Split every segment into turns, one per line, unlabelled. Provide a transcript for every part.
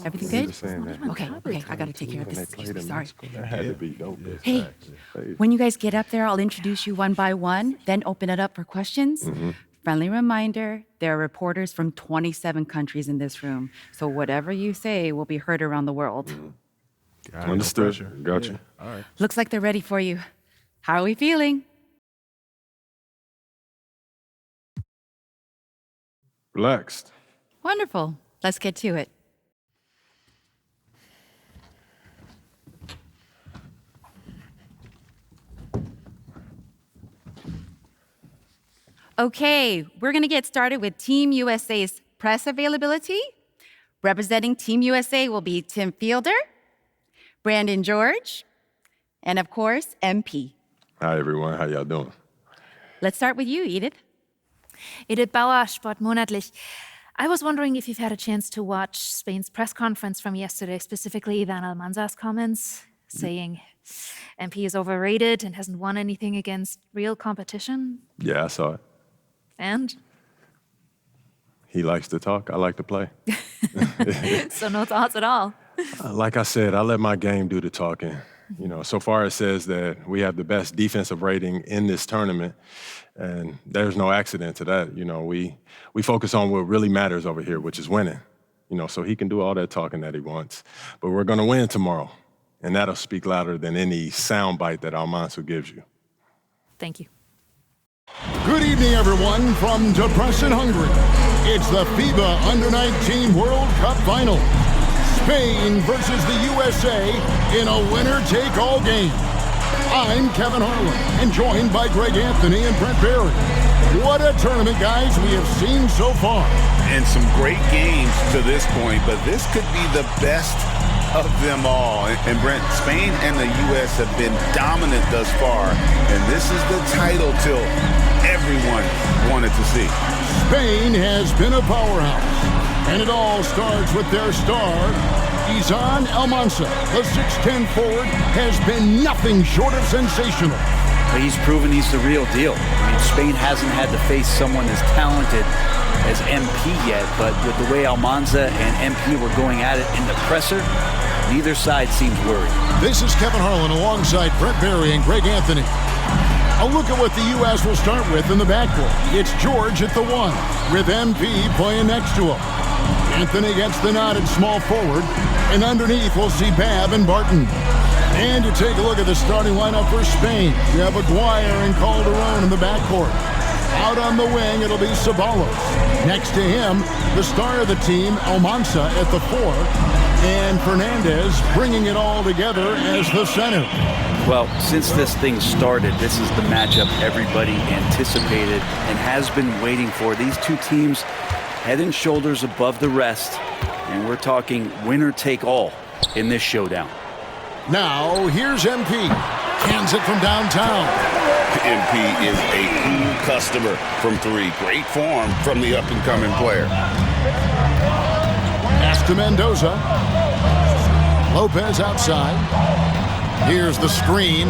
Everything good? Okay, I gotta take care of this. Excuse me, sorry. Hey, when you guys get up there, I'll introduce you one by one, then open it up for questions. Friendly reminder, there are reporters from 27 countries in this room, so whatever you say will be heard around the world.
Understood. Gotcha. All right.
Looks like they're ready for you. How are we feeling?
Relaxed.
Wonderful. Let's get to it. Okay, we're going to get started with Team USA's press availability. Representing Team USA will be Tim Fielder, Brandon George, and of course, MP.
Hi, everyone. How y'all doing?
Let's start with you, Edith.
Edith Bauer, Sportmonatlich. I was wondering if you've had a chance to watch Spain's press conference from yesterday, specifically Ivan Almanza's comments saying MP is overrated and hasn't won anything against real competition.
Yeah, I saw it.
And?
He likes to talk. I like to play.
So no thoughts at all?
Like I said, I let my game do the talking. You know, so far it says that we have the best defensive rating in this tournament, and there's no accident to that. You know, we focus on what really matters over here, which is winning. You know, so he can do all that talking that he wants. But we're going to win tomorrow, and that'll speak louder than any soundbite that Almanza gives you.
Thank you.
Good evening, everyone, from Debrecen, Hungary. It's the FIBA Under-19 World Cup Final. Spain versus the USA in a winner-take-all game. I'm Kevin Harlan, and joined by Greg Anthony and Brent Barry. What a tournament, guys, we have seen so far.
And some great games to this point, but this could be the best of them all. And Brent, Spain and the U.S. have been dominant thus far, and this is the title tilt everyone wanted to see.
Spain has been a powerhouse, and it all starts with their star, Izan Almanza. The 6'10 forward has been nothing short of sensational.
He's proven he's the real deal. I mean, Spain hasn't had to face someone as talented as MP yet, but with the way Almanza and MP were going at it in the presser, neither side seems worried.
This is Kevin Harlan alongside Brent Barry and Greg Anthony. A look at what the U.S. will start with in the backcourt. It's George at the 1, with MP playing next to him. Anthony gets the nod at small forward, and underneath we'll see Babb and Barton. And you take a look at the starting lineup for Spain. You have Aguirre and Calderon in the backcourt. Out on the wing, it'll be Ceballos. Next to him, the star of the team, Almanza at the 4, and Fernandez bringing it all together as the center.
Well, since this thing started, this is the matchup everybody anticipated and has been waiting for. These two teams head and shoulders above the rest, and we're talking winner take all in this showdown.
Now, here's MP. Cans it from downtown.
MP is a cool customer from 3. Great form from the up-and-coming player.
Pass to Mendoza. Lopez outside. Here's the screen.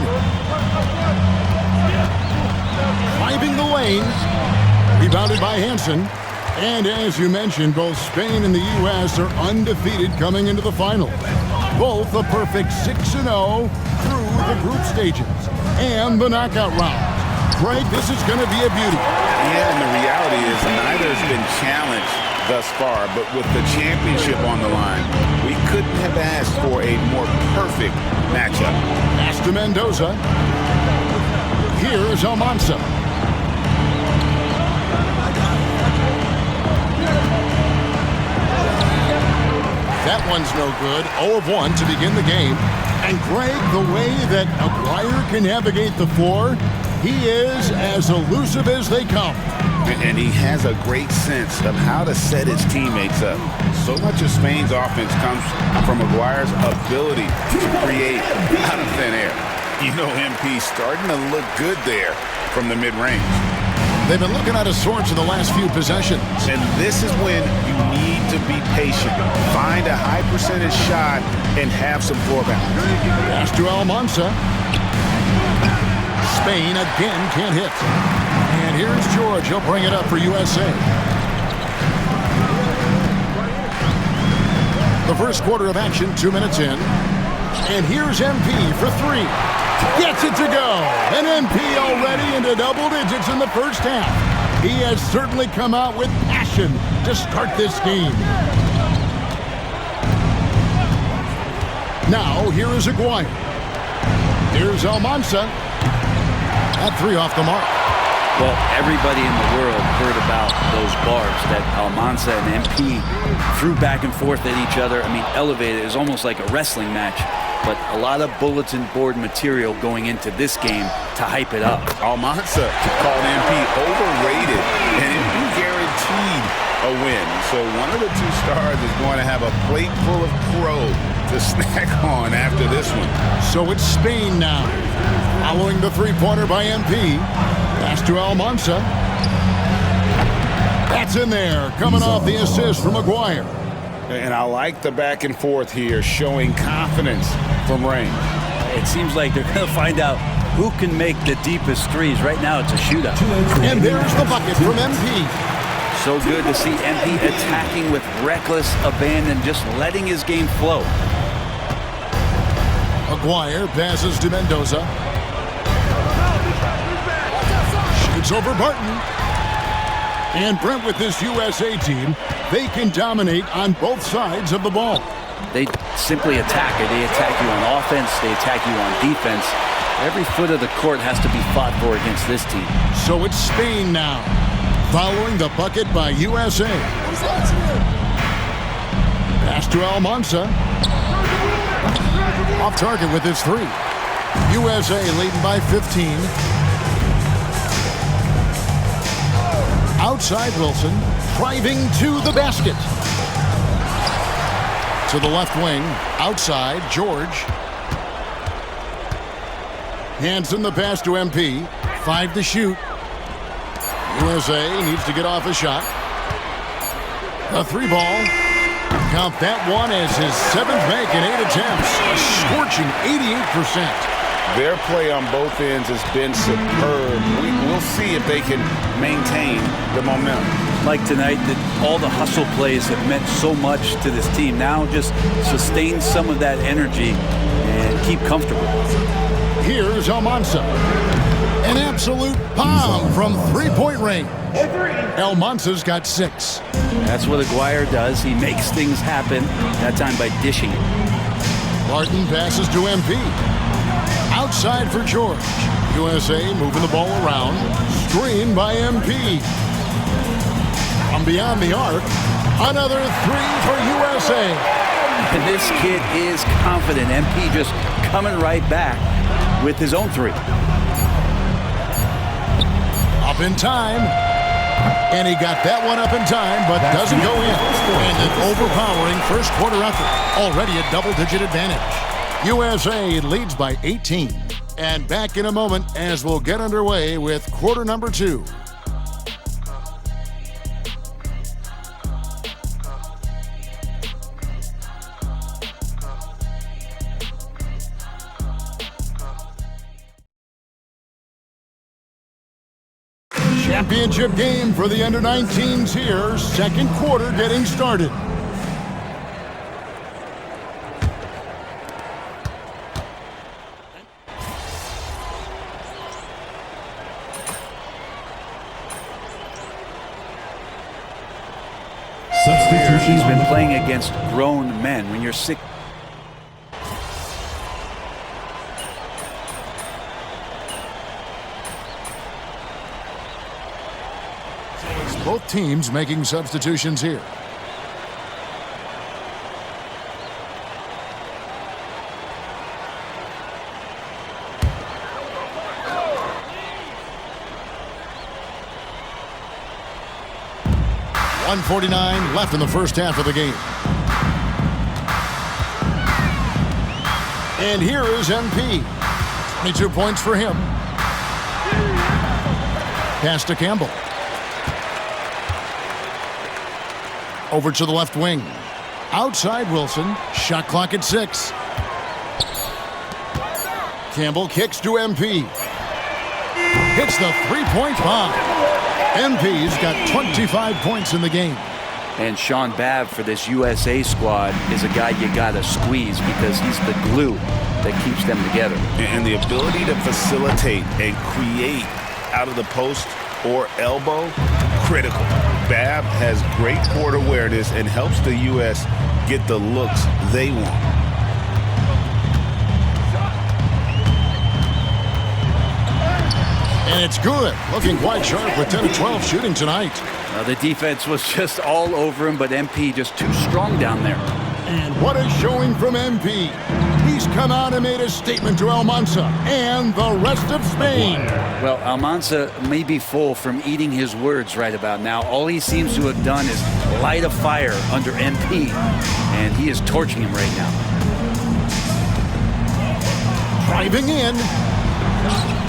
Climbing the lane. Rebounded by Hansen. And as you mentioned, both Spain and the U.S. are undefeated coming into the final. Both a perfect 6-0 through the group stages and the knockout round. Greg, this is going to be a beauty.
Yeah, and the reality is neither has been challenged thus far, but with the championship on the line, we couldn't have asked for a more perfect matchup.
Pass to Mendoza. Here's Almanza. That one's no good. 0 of 1 to begin the game. And Greg, the way that Aguirre can navigate the floor, he is as elusive as they come.
And he has a great sense of how to set his teammates up. So much of Spain's offense comes from Aguirre's ability to create out of thin air. You know, MP starting to look good there from the mid-range.
They've been looking out of sorts in the last few possessions.
And this is when you need to be patient. Find a high percentage shot and have some floor balance.
Pass to Almanza. Spain again can't hit. And here's George. He'll bring it up for USA. The first quarter of action, 2 minutes in. And here's MP for three. Gets it to go. And MP already into double digits in the first half. He has certainly come out with passion to start this game. Now, here is Aguirre. Here's Almanza. That three off the mark.
Well, everybody in the world heard about those barbs that Almanza and MP threw back and forth at each other. I mean, elevated. It was almost like a wrestling match. But a lot of bulletin board material going into this game to hype it up.
Almanza called MP overrated, and MP guaranteed a win. So one of the two stars is going to have a plate full of crow to snack on after this one.
So it's Spain now. Following the three-pointer by MP. Pass to Almanza. That's in there, coming off the assist from Aguirre.
And I like the back and forth here, showing confidence from range.
It seems like they're going to find out who can make the deepest threes. Right now, it's a shootout.
And there's the bucket from MP.
So good to see MP attacking with reckless abandon, just letting his game flow.
Aguirre passes to Mendoza. Shoots over Barton. And Brent, with this USA team, they can dominate on both sides of the ball.
They simply attack it. They attack you on offense. They attack you on defense. Every foot of the court has to be fought for against this team.
So it's Spain now, following the bucket by USA. Pass to Almanza. Off target with his three. USA leading by 15. Outside Wilson, driving to the basket. To the left wing, outside, George. Hanson the pass to MP. 5 to shoot. USA needs to get off a shot. A three ball. Count that one as his 7th make in 8 attempts. A scorching 88%.
Their play on both ends has been superb. We'll see if they can maintain the momentum.
Like tonight, all the hustle plays have meant so much to this team. Now just sustain some of that energy and keep comfortable.
Here's Almanza. An absolute bomb from three-point range. Almanza's got 6.
That's what Aguirre does. He makes things happen, that time by dishing it.
Barton passes to MP. Outside for George. USA moving the ball around. Screen by MP. From beyond the arc, another three for USA.
And this kid is confident. MP just coming right back with his own three.
Up in time. And he got that one up in time, but doesn't go in. And an overpowering first quarter effort. Already a double-digit advantage. USA leads by 18. And back in a moment as we'll get underway with quarter number 2. Championship game for the under-19s here. Second quarter getting started.
He's been playing against grown men. When you're sick.
Both teams making substitutions here. .149 left in the first half of the game. And here is MP. 22 points for him. Pass to Campbell. Over to the left wing. Outside Wilson. Shot clock at 6. Campbell kicks to MP. Hits the three-point bomb. MP's got 25 points in the game.
And Sean Babb for this USA squad is a guy you gotta squeeze because he's the glue that keeps them together.
And the ability to facilitate and create out of the post or elbow, critical. Babb has great court awareness and helps the U.S. get the looks they want.
And it's good. Looking quite sharp with 10 of 12 shooting tonight.
The defense was just all over him, but MP just too strong down there.
And what a showing from MP. He's come out and made a statement to Almanza and the rest of Spain.
Well, Almanza may be full from eating his words right about now. All he seems to have done is light a fire under MP, and he is torching him right now.
Driving in.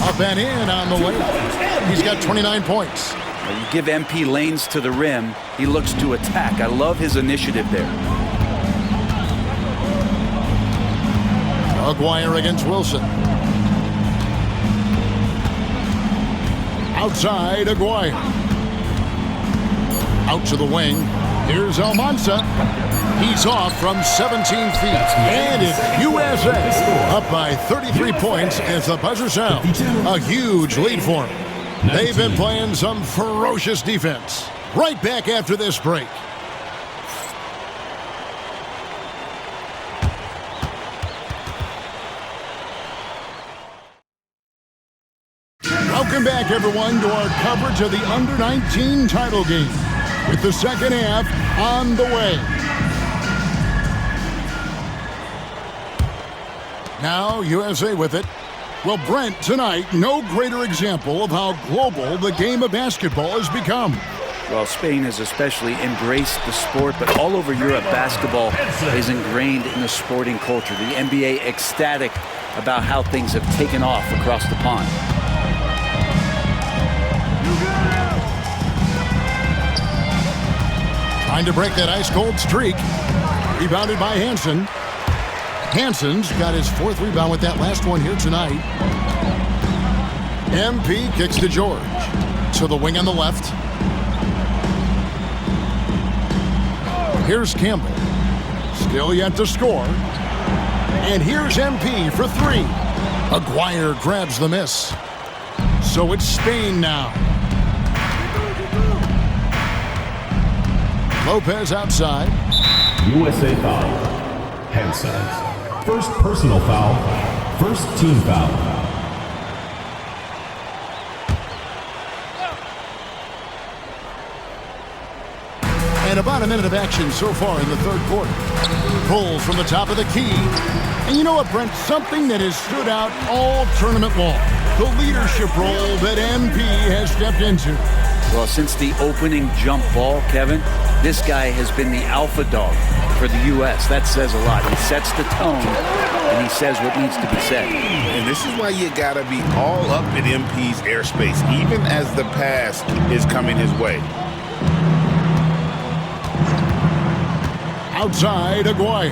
Up and in on the way. He's got 29 points.
You give MP lanes to the rim, he looks to attack. I love his initiative there.
Aguirre against Wilson. Outside, Aguirre. Out to the wing. Here's Almanza. He's off from 17 feet. And it's USA up by 33 points as the buzzer sounds. A huge lead for them. They've been playing some ferocious defense. Right back after this break. Welcome back, everyone, to our coverage of the Under-19 title game, with the second half on the way. Now, USA with it. Well, Brent, tonight, no greater example of how global the game of basketball has become.
Well, Spain has especially embraced the sport, but all over Europe, basketball is ingrained in the sporting culture. The NBA ecstatic about how things have taken off across the pond.
Trying to break that ice-cold streak. Rebounded by Hansen. Hansen's got his fourth rebound with that last one here tonight. MP kicks to George. To the wing on the left. Here's Campbell. Still yet to score. And here's MP for three. Aguirre grabs the miss. So it's Spain now. Lopez outside.
USA foul. Hansen. First personal foul. First team foul.
And about a minute of action so far in the third quarter. Pull from the top of the key. And you know what, Brent? Something that has stood out all tournament long. The leadership role that MP has stepped into.
Well, since the opening jump ball, Kevin, this guy has been the alpha dog for the U.S. That says a lot. He sets the tone, and he says what needs to be said.
And this is why you got to be all up in MP's airspace, even as the pass is coming his way.
Outside, Aguirre.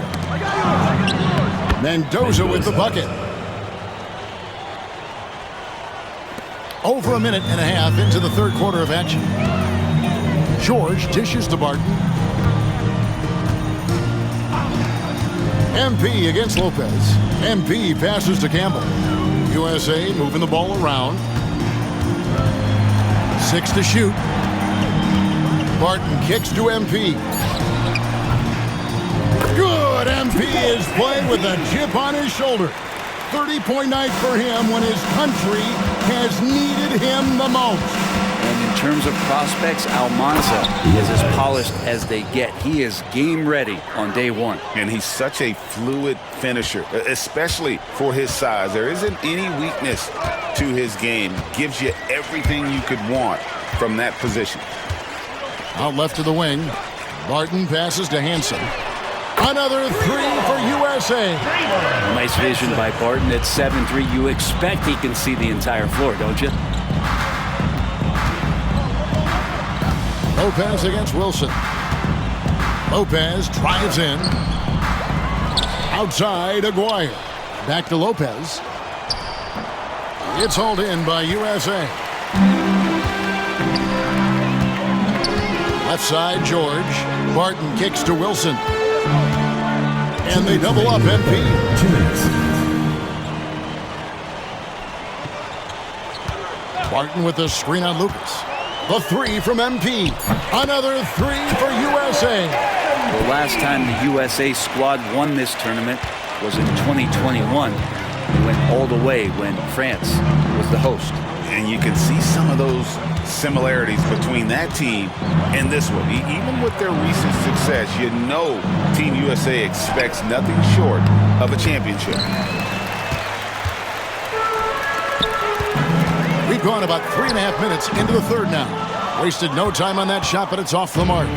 Mendoza with the bucket. Over a minute and a half into the third quarter of action. George dishes to Barton. MP against Lopez. MP passes to Campbell. USA moving the ball around. 6 to shoot. Barton kicks to MP. Good! MP is playing with a chip on his shoulder. 30-point night for him when his country has needed him the most.
And in terms of prospects, Almanza is as polished as they get. He is game ready on day one.
And he's such a fluid finisher, especially for his size. There isn't any weakness to his game. Gives you everything you could want from that position.
Out left to the wing. Barton passes to Hansen. Another three for USA.
Nice vision by Barton at 7-3. You expect he can see the entire floor, don't you?
Lopez against Wilson. Lopez drives in. Outside, Aguirre. Back to Lopez. It's hauled in by USA. Left side, George. Barton kicks to Wilson. And they double up MP.
2 minutes.
Barton with the screen on Lucas. The three from MP. Another three for USA.
The last time the USA squad won this tournament was in 2021. They went all the way when France was the host.
And you can see some of those similarities between that team and this one. Even with their recent success, you know Team USA expects nothing short of a championship.
We've gone about 3.5 minutes into the third now. Wasted no time on that shot, but it's off the mark.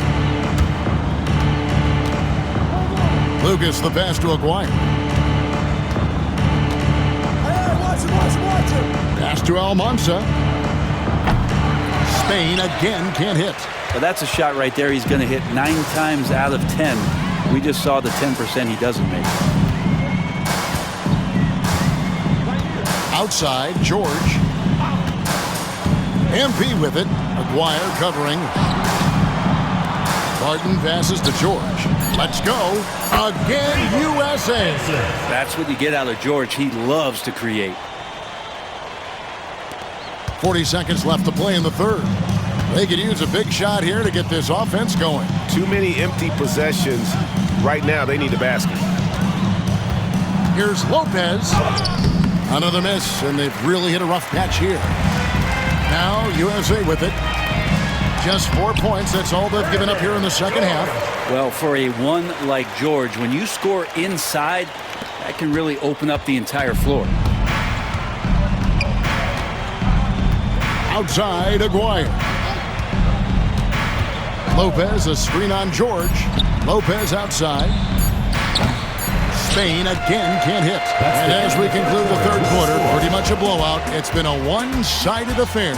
Lucas, the pass to Aguirre. Pass to Almanza. Spain again can't hit.
But that's a shot right there he's going to hit 9 times out of 10. We just saw the 10% he doesn't make.
Outside, George. MP with it. Aguirre covering. Barton passes to George. Let's go. Again, USA.
That's what you get out of George. He loves to create.
40 seconds left to play in the third. They could use a big shot here to get this offense going.
Too many empty possessions. Right now, they need the basket.
Here's Lopez. Another miss, and they've really hit a rough patch here. Now USA with it. Just 4 points. That's all they've given up here in the second half.
Well, for a one like George, when you score inside, that can really open up the entire floor.
Outside, Aguirre. Lopez, a screen on George. Lopez outside. Spain again can't hit. And as we conclude the third quarter, pretty much a blowout. It's been a one-sided affair.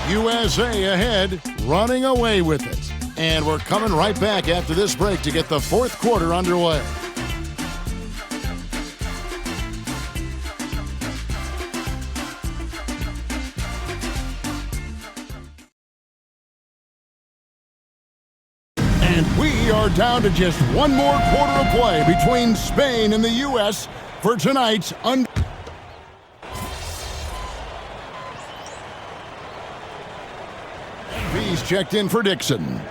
USA ahead, running away with it. And we're coming right back after this break to get the fourth quarter underway. And we are down to just one more quarter of play between Spain and the U.S. for tonight's He's checked in for Dixon.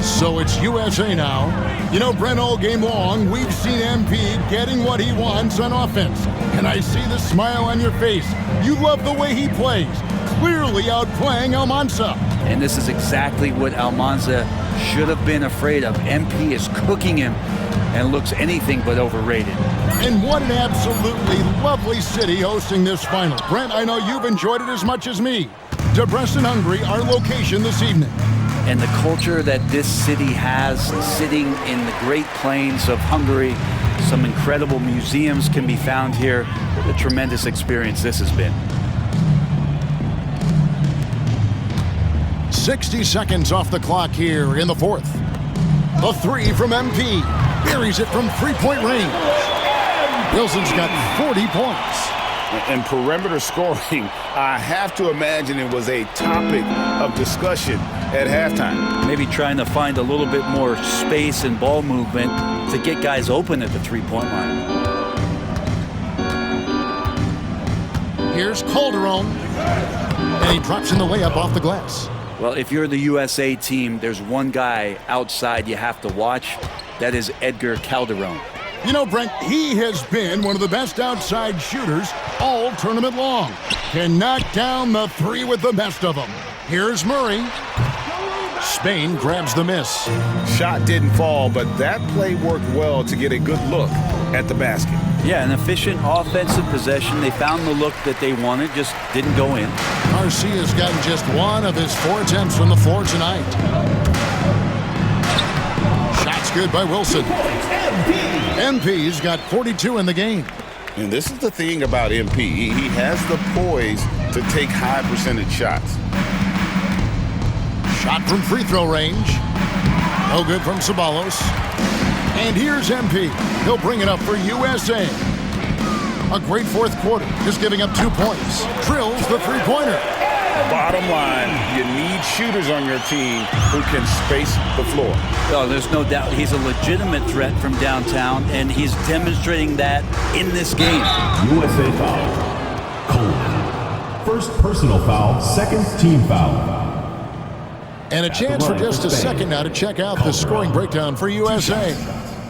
So it's USA now. You know, Brent, all game long, we've seen MP getting what he wants on offense. And I see the smile on your face. You love the way he plays. Clearly outplaying Almanza.
And this is exactly what Almanza should have been afraid of. MP is cooking him and looks anything but overrated.
And what an absolutely lovely city hosting this final. Brent, I know you've enjoyed it as much as me. Debrecen, Hungary, our location this evening.
And the culture that this city has, sitting in the Great Plains of Hungary, some incredible museums can be found here. What a tremendous experience this has been.
60 seconds off the clock here in the fourth. The three from MP. Buries it from three-point range. Wilson's got 40 points.
And perimeter scoring, I have to imagine it was a topic of discussion at halftime.
Maybe trying to find a little bit more space and ball movement to get guys open at the three-point line.
Here's Calderon. And he drops in the layup off the glass.
Well, if you're the USA team, there's one guy outside you have to watch. That is Edgar Calderon.
You know, Brent, he has been one of the best outside shooters all tournament long. Can knock down the three with the best of them. Here's Murray. Spain grabs the miss.
Shot didn't fall, but that play worked well to get a good look at the basket.
Yeah, an efficient offensive possession. They found the look that they wanted, just didn't go in.
Garcia's gotten just one of his 4 attempts from the floor tonight. Shots good by Wilson. MP's got 42 in the game.
And this is the thing about MP. He has the poise to take high percentage shots.
Shot from free throw range. No good from Ceballos. And here's MP. He'll bring it up for USA. A great fourth quarter, just giving up 2 points. Drills the three-pointer.
Bottom line, you need shooters on your team who can space the floor.
Oh, there's no doubt he's a legitimate threat from downtown, and he's demonstrating that in this game.
USA foul. Coleman. First personal foul, second team foul.
And a chance for just a second now to check out the scoring breakdown for USA.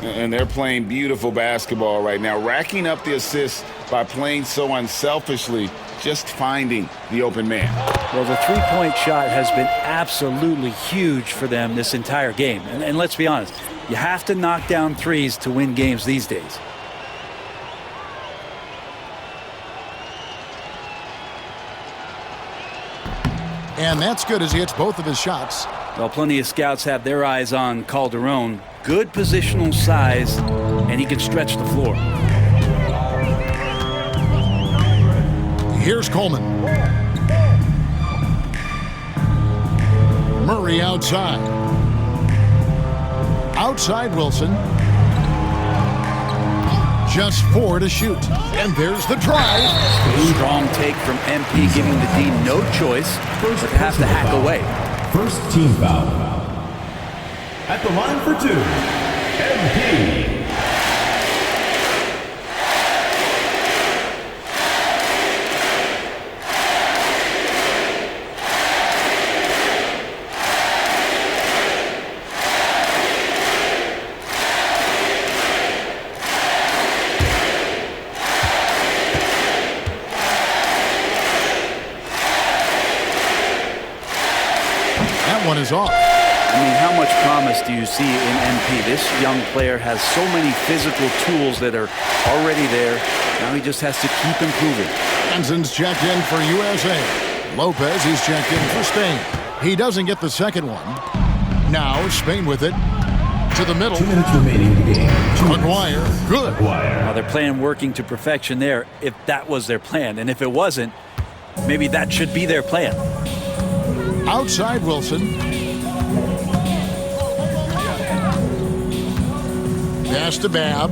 And they're playing beautiful basketball right now, racking up the assists by playing so unselfishly, just finding the open man.
Well, the three-point shot has been absolutely huge for them this entire game. And let's be honest, you have to knock down threes to win games these days.
And that's good as he hits both of his shots.
Well, plenty of scouts have their eyes on Calderon. Good positional size, and he can stretch the floor.
Here's Coleman. Murray outside. Outside Wilson. Just 4 to shoot. And there's the drive.
Strong take from MP, giving the D no choice but to have to hack away.
First team foul. At the line for 2, MP.
One is off.
I mean, how much promise do you see in MP? This young player has so many physical tools that are already there. Now he just has to keep improving.
Hanson's checked in for USA. Lopez, he's checked in for Spain. He doesn't get the second one. Now Spain with it. To the middle.
2 minutes remaining in the game.
McGuire, good.
Well, they're playing working to perfection there, if that was their plan. And if it wasn't, maybe that should be their plan.
Outside Wilson. Pass to Babb.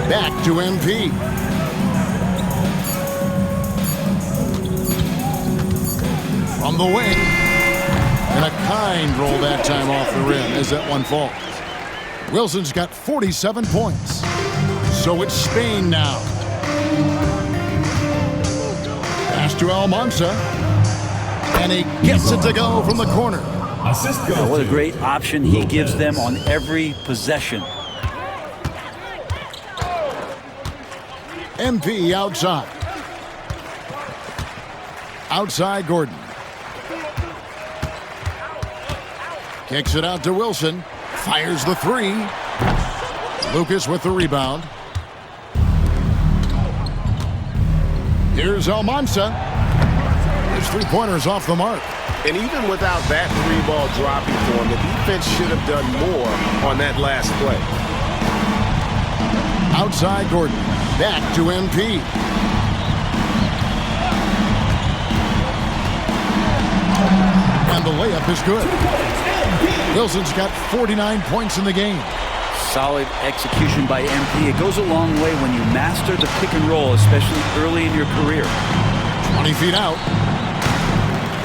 Back to MP. On the wing. And a kind roll that time off the rim as that one falls. Wilson's got 47 points. So it's Spain now. Pass to Almanza. And he gets it to go from the corner.
Assist goes
What a
to
great option he
Lopez.
gives them on every possession.
MP outside. Outside Gordon. Kicks it out to Wilson. Fires the three. Lucas with the rebound. Here's Almanza. His three-pointer's off the mark.
And even without that three-ball dropping for him, the defense should have done more on that last play.
Outside Gordon. Back to MP. And the layup is good. Wilson's got 49 points in the game.
Solid execution by MP. It goes a long way when you master the pick and roll, especially early in your career.
20 feet out.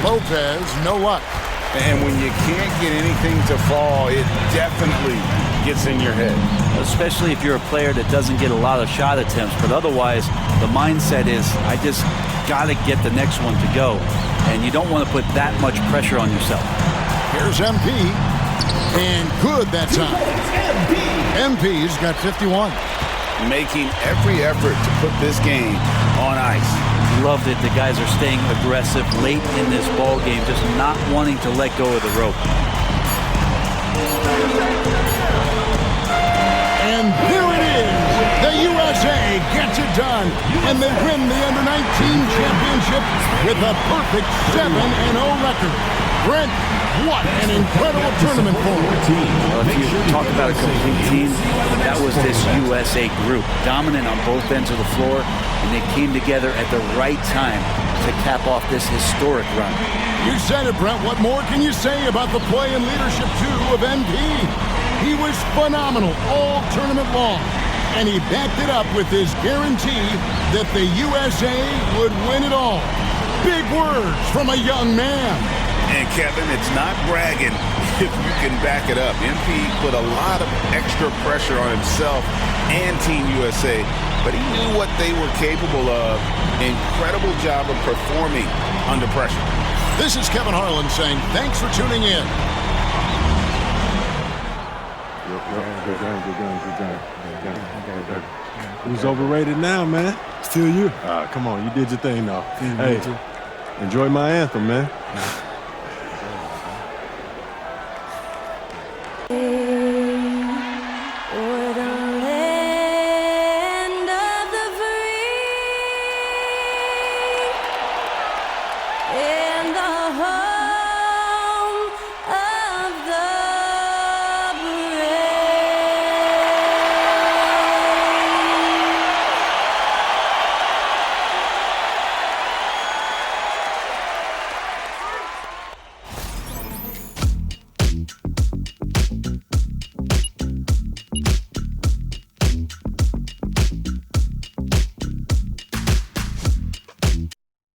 Lopez, no luck.
And when you can't get anything to fall, it definitely gets in your head.
Especially if you're a player that doesn't get a lot of shot attempts. But otherwise, the mindset is, I just got to get the next one to go. And you don't want to put that much pressure on yourself.
Here's MP. And good that time. MP's got 51.
Making every effort to put this game on ice.
Loved it. The guys are staying aggressive late in this ball game, just not wanting to let go of the rope.
And there it is. The USA gets it done. And they win the Under-19 championship with a perfect 7-0 record. Brent, what an incredible tournament for them.
Well, if you talk about a complete team, that was this USA group. Dominant on both ends of the floor, and they came together at the right time to cap off this historic run.
You said it, Brent. What more can you say about the play and leadership, too, of MP? He was phenomenal all tournament long, and he backed it up with his guarantee that the USA would win it all. Big words from a young man.
And Kevin, it's not bragging if you can back it up. MP put a lot of extra pressure on himself and Team USA, but he knew what they were capable of. Incredible job of performing under pressure.
This is Kevin Harlan saying thanks for tuning in.
Good game. Who's overrated now, man?
Still you.
Come on, you did your thing, though. Hey, enjoy my anthem, man.